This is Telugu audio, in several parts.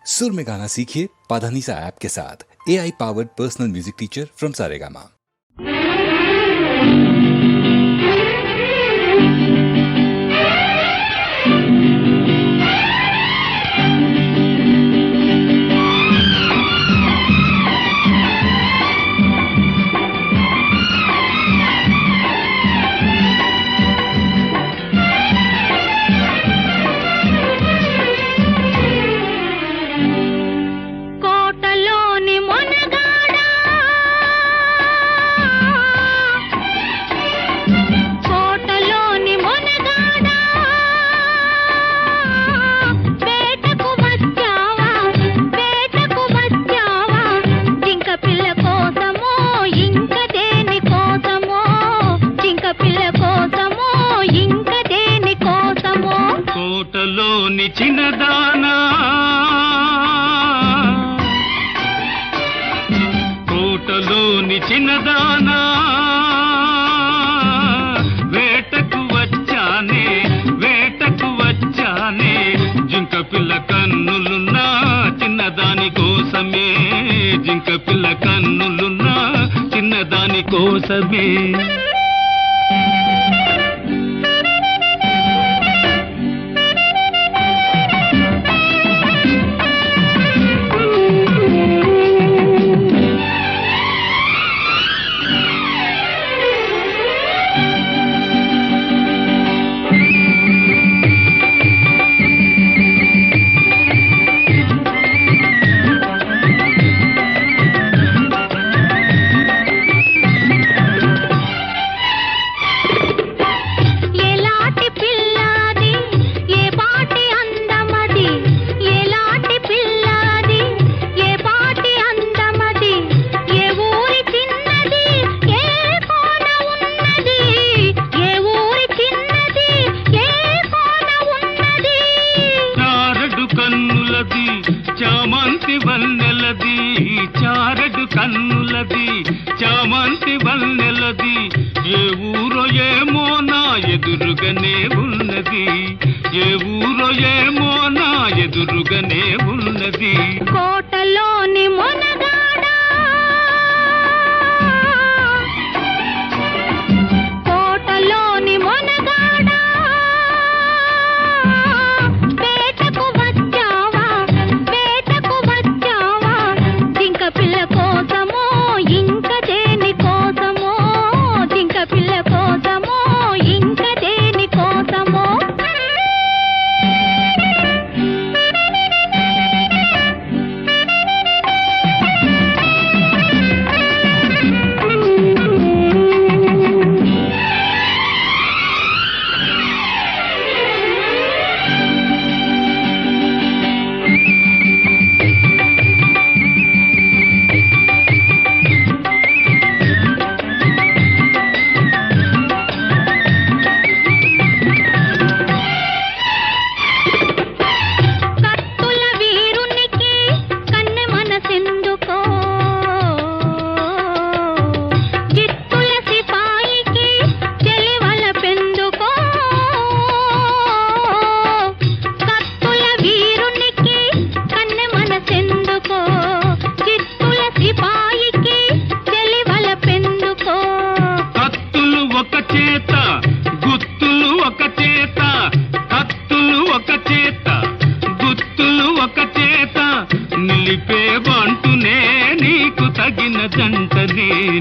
सुर में गाना सीखिए पाधानीसा ऐप के साथ। AI powered personal music teacher from Saregama. కోటలోని చిన్నదానా కోటలోని చిన్నదానా వేటకు వచ్చానే జింక పిల్ల కన్నులున్నా చిన్నదాని కోసమే జింక పిల్ల కన్నులున్నా చిన్నదాని కోసమే చామంతి వన్నెలది చారడు కన్నులది చామంతి వన్నెలది ఏ ఊరో ఏమో నా ఎదురుగానే ఉన్నది ఏ ఊరో ఏమో నా ఎదురుగానే ఉన్నది కోటలోని మొనగాడా కోటలోని మొనగాడా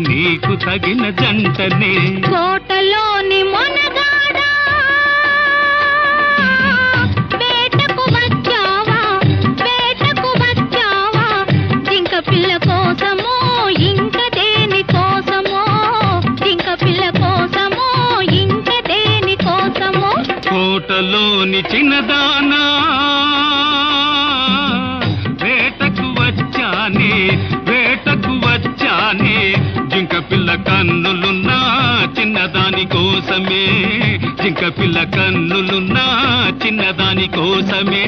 నీకు తగిన జంటనే కోటలోని మొనగాడా వేటకు వచ్చావా జింక పిల్ల కోసమో ఇంక దేని కోసమో జింక పిల్ల కోసమో ఇంక దేని కోసమో కోటలోని చిన్నదానా వేటకు వచ్చానే జింక పిల్ల కన్నులున్నా చిన్నదాని కోసమే జింక పిల్ల కన్నులున్నా చిన్నదాని కోసమే